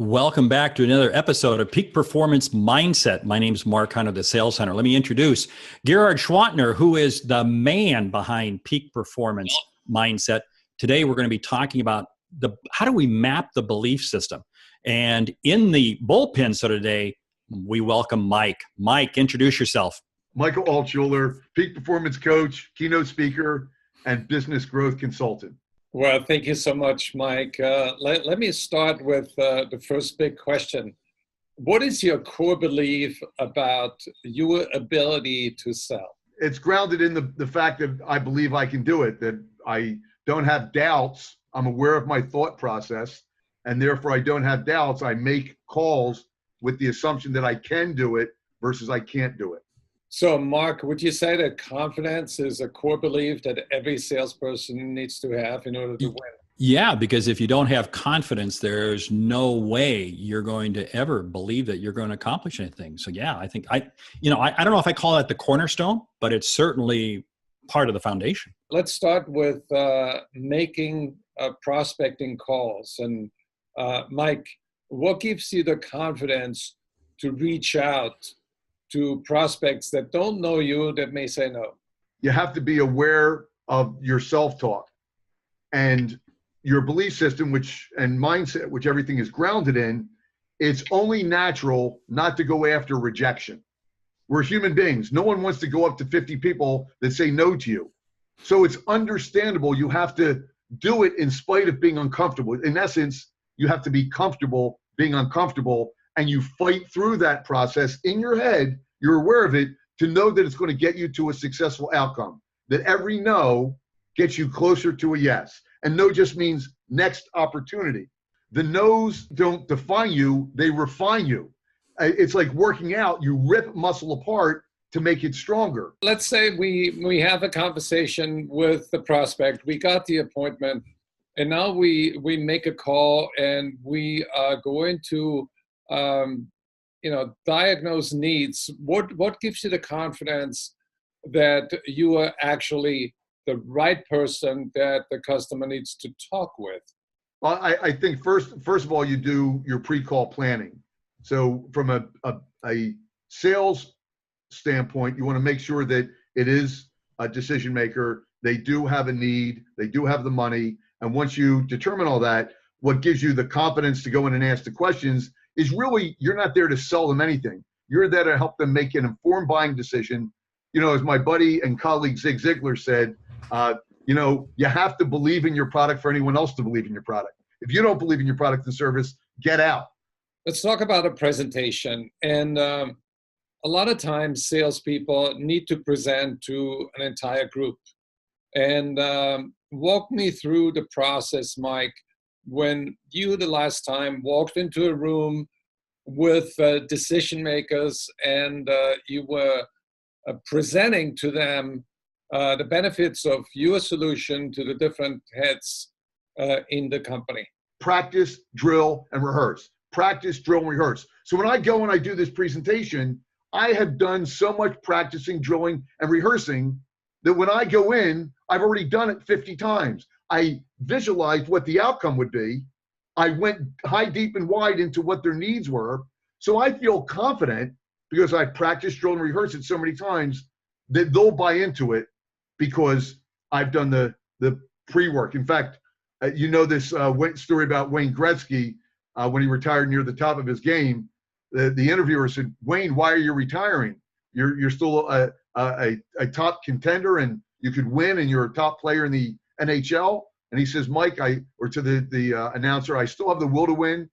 Welcome back to another episode of Peak Performance Mindset. My name is Mark Hunter, the Sales Hunter. Let me introduce Gerhard Gschwandtner, who is the man behind Peak Performance Mindset. Today, we're going to be talking about how do we map the belief system. And in the bullpen, so today, we welcome Mike. Mike, introduce yourself. Michael Altshuler, Peak Performance Coach, keynote speaker, and business growth consultant. Well, thank you so much, Mike. Let me start with the first big question. What is your core belief about your ability to sell? It's grounded in the fact that I believe I can do it, that I don't have doubts. I'm aware of my thought process, and therefore I don't have doubts. I make calls with the assumption that I can do it versus I can't do it. So, Mark, would you say that confidence is a core belief that every salesperson needs to have in order to win? Yeah, because if you don't have confidence, there's no way you're going to ever believe that you're going to accomplish anything. So, yeah, I think I don't know if I call that the cornerstone, but it's certainly part of the foundation. Let's start with making prospecting calls. And Mike, what gives you the confidence to reach out to prospects that don't know you, that may say no? You have to be aware of your self-talk and your belief system, and mindset, which everything is grounded in. It's only natural not to go after rejection. We're human beings. No one wants to go up to 50 people that say no to you. So it's understandable. You have to do it in spite of being uncomfortable. In essence, you have to be comfortable being uncomfortable, and you fight through that process in your head. You're aware of it to know that it's going to get you to a successful outcome, that every no gets you closer to a yes. And no just means next opportunity. The no's don't define you, they refine you. It's like working out. You rip muscle apart to make it stronger. Let's say we have a conversation with the prospect. We got the appointment, and now we make a call, and we are going to diagnose needs. What gives you the confidence that you are actually the right person that the customer needs to talk with? Well, I think first of all, you do your pre-call planning. So from a sales standpoint, you want to make sure that it is a decision maker. They do have a need. They do have the money. And once you determine all that, what gives you the confidence to go in and ask the questions is really, you're not there to sell them anything. You're there to help them make an informed buying decision. You know, as my buddy and colleague Zig Ziglar said, you have to believe in your product for anyone else to believe in your product. If you don't believe in your product and service, get out. Let's talk about a presentation. And a lot of times salespeople need to present to an entire group. And walk me through the process, Mike, when you the last time walked into a room with decision makers and you were presenting to them the benefits of your solution to the different heads in the company. Practice, drill, and rehearse. Practice, drill, and rehearse. So when I go and I do this presentation, I have done so much practicing, drilling, and rehearsing that when I go in, I've already done it 50 times. I visualized what the outcome would be. I went high, deep, and wide into what their needs were. So I feel confident because I practiced, drilled, and rehearsed it so many times that they'll buy into it because I've done the pre-work. In fact, this story about Wayne Gretzky when he retired near the top of his game. The interviewer said, "Wayne, why are you retiring? You're still a top contender and you could win and you're a top player in the NHL." And he says, "Mike, to the announcer, I still have the will to win.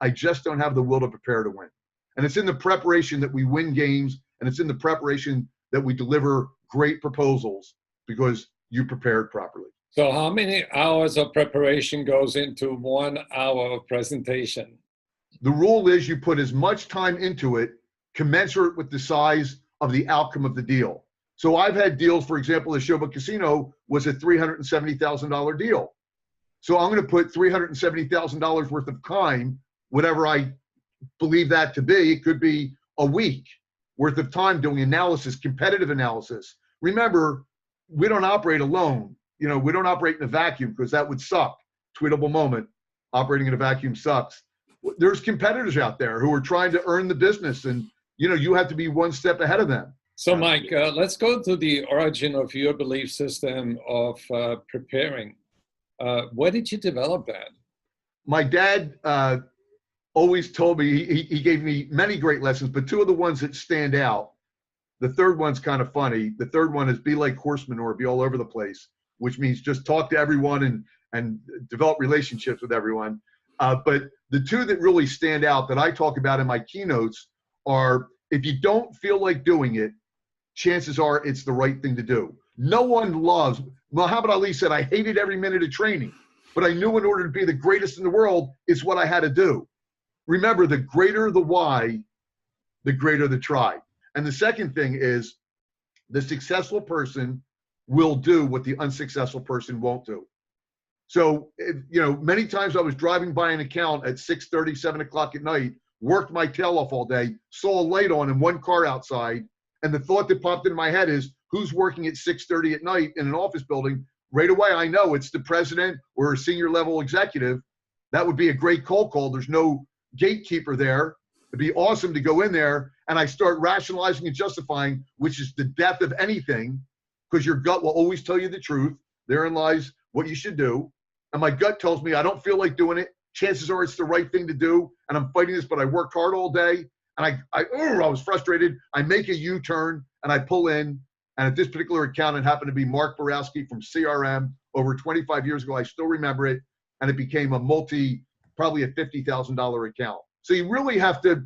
I just don't have the will to prepare to win." And it's in the preparation that we win games, and it's in the preparation that we deliver great proposals because you prepared properly. So how many hours of preparation goes into 1 hour of presentation? The rule is you put as much time into it commensurate with the size of the outcome of the deal. So I've had deals, for example, the Showboat Casino was a $370,000 deal. So I'm going to put $370,000 worth of time, whatever I believe that to be. It could be a week worth of time doing analysis, competitive analysis. Remember, we don't operate alone. We don't operate in a vacuum because that would suck. Tweetable moment. Operating in a vacuum sucks. there's competitors out there who are trying to earn the business, and you have to be one step ahead of them. So Mike, let's go to the origin of your belief system of preparing. Where did you develop that? My dad always told me, he gave me many great lessons, but two of the ones that stand out, the third one's kind of funny. The third one is be like horsemen or be all over the place, which means just talk to everyone and develop relationships with everyone. But the two that really stand out that I talk about in my keynotes are, if you don't feel like doing it, chances are it's the right thing to do. No one loves, Muhammad Ali said, I hated every minute of training, but I knew in order to be the greatest in the world is what I had to do. Remember, the greater the why, the greater the try. And the second thing is, the successful person will do what the unsuccessful person won't do. So, many times I was driving by an account at 6:30, 7 o'clock at night, worked my tail off all day, saw a light on and one car outside, and the thought that popped into my head is, who's working at 6:30 at night in an office building? Right away, I know it's the president or a senior level executive. That would be a great cold call. There's no gatekeeper there. It'd be awesome to go in there, and I start rationalizing and justifying, which is the death of anything, because your gut will always tell you the truth. Therein lies what you should do. And my gut tells me I don't feel like doing it. Chances are it's the right thing to do, and I'm fighting this, but I worked hard all day, and I was frustrated. I make a U-turn, and I pull in, and at this particular account, it happened to be Mark Borowski from CRM over 25 years ago. I still remember it, and it became probably a $50,000 account. So you really have to,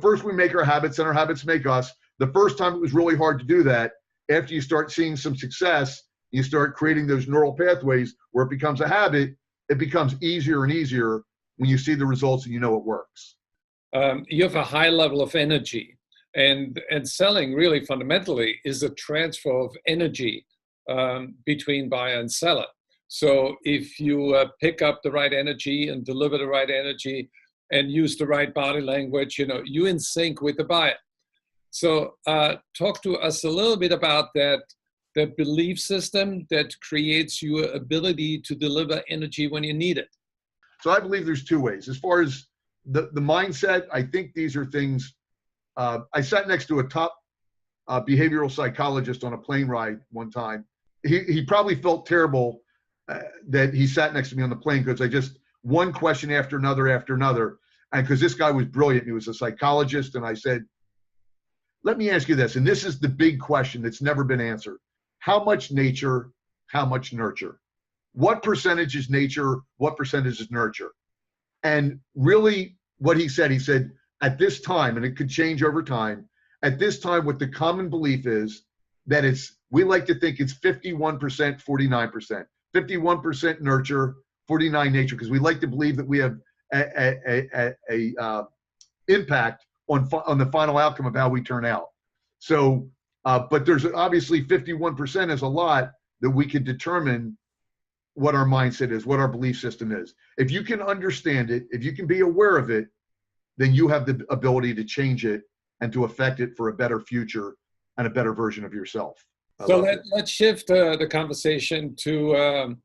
first we make our habits, and our habits make us. The first time it was really hard to do that. After you start seeing some success, you start creating those neural pathways where it becomes a habit. It becomes easier and easier when you see the results and it works. You have a high level of energy, and selling really fundamentally is a transfer of energy between buyer and seller. So if you pick up the right energy and deliver the right energy and use the right body language, you're in sync with the buyer. So talk to us a little bit about that belief system that creates your ability to deliver energy when you need it. So I believe there's two ways. As far as the mindset, I think these are things. I sat next to a top behavioral psychologist on a plane ride one time. He probably felt terrible that he sat next to me on the plane, because I just one question after another, and because this guy was brilliant. He was a psychologist, and I said, let me ask you this, and this is the big question that's never been answered. How much nature, how much nurture? What percentage is nature? What percentage is nurture? And really what he said at this time, and it could change over time, at this time, what the common belief is that we like to think it's 51%, 49%, 51% nurture, 49 nature, because we like to believe that we have a impact on the final outcome of how we turn out. So, but there's obviously 51% is a lot that we can determine what our mindset is, what our belief system is. If you can understand it, if you can be aware of it, then you have the ability to change it and to affect it for a better future and a better version of yourself. So let's shift the conversation to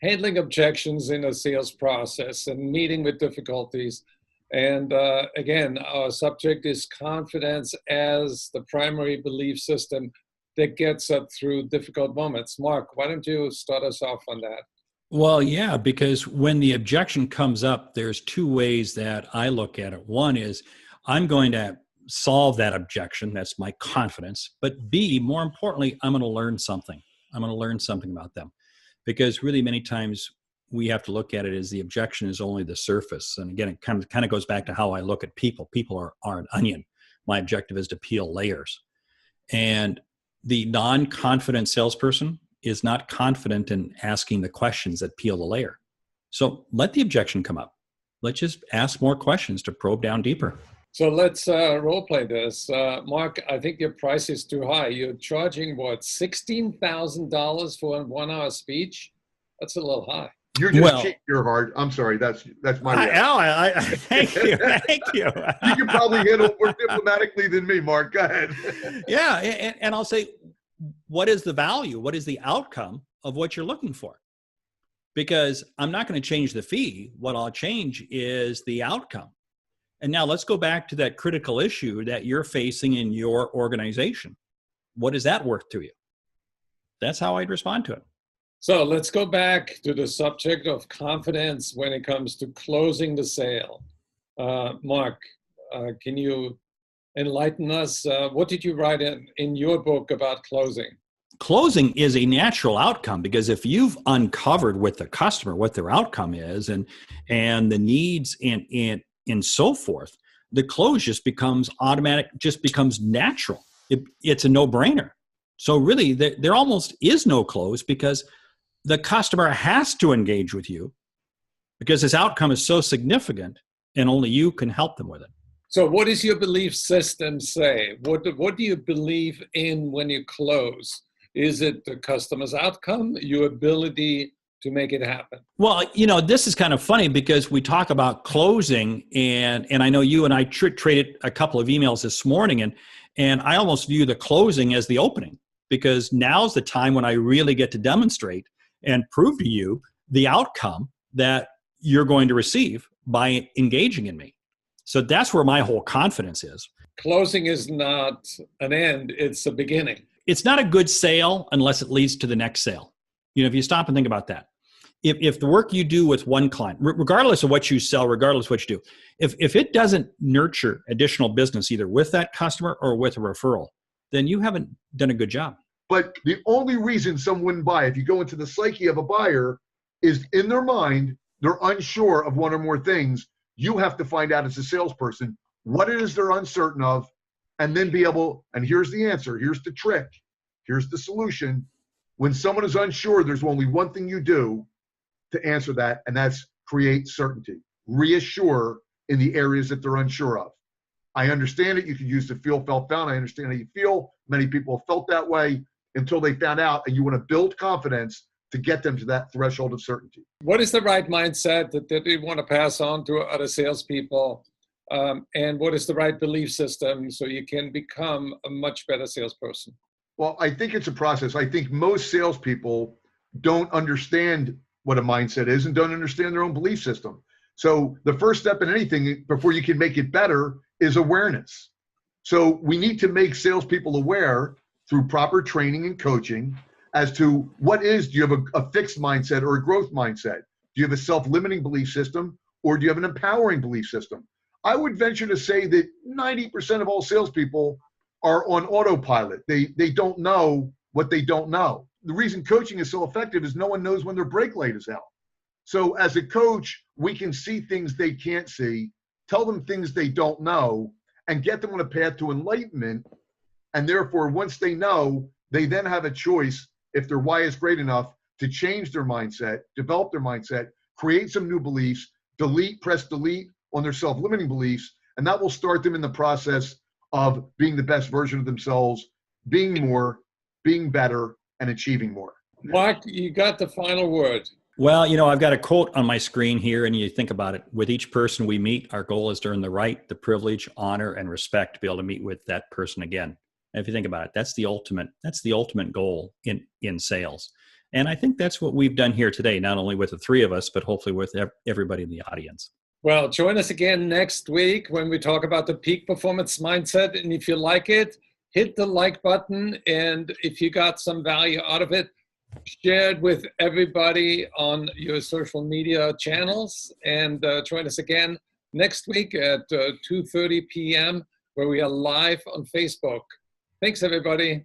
handling objections in a sales process and meeting with difficulties. And again, our subject is confidence as the primary belief system that gets us through difficult moments. Mark, why don't you start us off on that? Well, yeah, because when the objection comes up, there's two ways that I look at it. One is I'm going to solve that objection. That's my confidence. But B, more importantly, I'm going to learn something. I'm going to learn something about them. Because really many times we have to look at it as the objection is only the surface. And again, it kind of goes back to how I look at people. People are an onion. My objective is to peel layers. And the non-confident salesperson is not confident in asking the questions that peel the layer. So let the objection come up. Let's just ask more questions to probe down deeper. So let's role play this. Mark, I think your price is too high. You're charging, what, $16,000 for a 1-hour speech? That's a little high. You're just cheap, Gerhard. I'm sorry. That's my reaction. Thank you. Thank you. You can probably handle it more diplomatically than me, Mark. Go ahead. Yeah. And I'll say, what is the value? What is the outcome of what you're looking for? Because I'm not going to change the fee. What I'll change is the outcome. And now let's go back to that critical issue that you're facing in your organization. What is that worth to you? That's how I'd respond to it. So let's go back to the subject of confidence when it comes to closing the sale. Mark, can you enlighten us? What did you write in your book about closing? Closing is a natural outcome, because if you've uncovered with the customer what their outcome is and the needs and so forth, the close just becomes automatic, just becomes natural. It's a no-brainer. So really, there almost is no close, because the customer has to engage with you because this outcome is so significant and only you can help them with it. So what does your belief system say? What do you believe in when you close? Is it the customer's outcome, your ability to make it happen? Well, this is kind of funny because we talk about closing, and I know you and I traded a couple of emails this morning, and I almost view the closing as the opening, because now's the time when I really get to demonstrate and prove to you the outcome that you're going to receive by engaging in me. So that's where my whole confidence is. Closing is not an end, it's a beginning. It's not a good sale unless it leads to the next sale. If you stop and think about that. If the work you do with one client, regardless of what you sell, regardless of what you do, if it doesn't nurture additional business either with that customer or with a referral, then you haven't done a good job. But the only reason someone wouldn't buy, if you go into the psyche of a buyer, is in their mind, they're unsure of one or more things. You have to find out as a salesperson what it is they're uncertain of, and then be able, and here's the answer, here's the trick, here's the solution. When someone is unsure, there's only one thing you do to answer that, and that's create certainty. Reassure in the areas that they're unsure of. I understand it. You can use the feel, felt, found. I understand how you feel. Many people have felt that way until they found out, and you want to build confidence to get them to that threshold of certainty. What is the right mindset that you want to pass on to other salespeople? And what is the right belief system so you can become a much better salesperson? Well, I think it's a process. I think most salespeople don't understand what a mindset is and don't understand their own belief system. So the first step in anything before you can make it better is awareness. So we need to make salespeople aware through proper training and coaching as to do you have a fixed mindset or a growth mindset? Do you have a self-limiting belief system, or do you have an empowering belief system? I would venture to say that 90% of all salespeople are on autopilot. They don't know what they don't know. The reason coaching is so effective is no one knows when their brake light is out. So as a coach, we can see things they can't see, tell them things they don't know, and get them on a path to enlightenment. And therefore, once they know, they then have a choice, if their why is great enough, to change their mindset, develop their mindset, create some new beliefs, press delete on their self-limiting beliefs, and that will start them in the process of being the best version of themselves, being more, being better, and achieving more. Mark, you got the final word. Well, I've got a quote on my screen here, and you think about it. With each person we meet, our goal is to earn the right, the privilege, honor, and respect to be able to meet with that person again. And if you think about it, that's the ultimate goal in sales. And I think that's what we've done here today, not only with the three of us, but hopefully with everybody in the audience. Well, join us again next week when we talk about the peak performance mindset. And if you like it, hit the like button. And if you got some value out of it, share it with everybody on your social media channels. And join us again next week at 2:30 p.m. where we are live on Facebook. Thanks, everybody.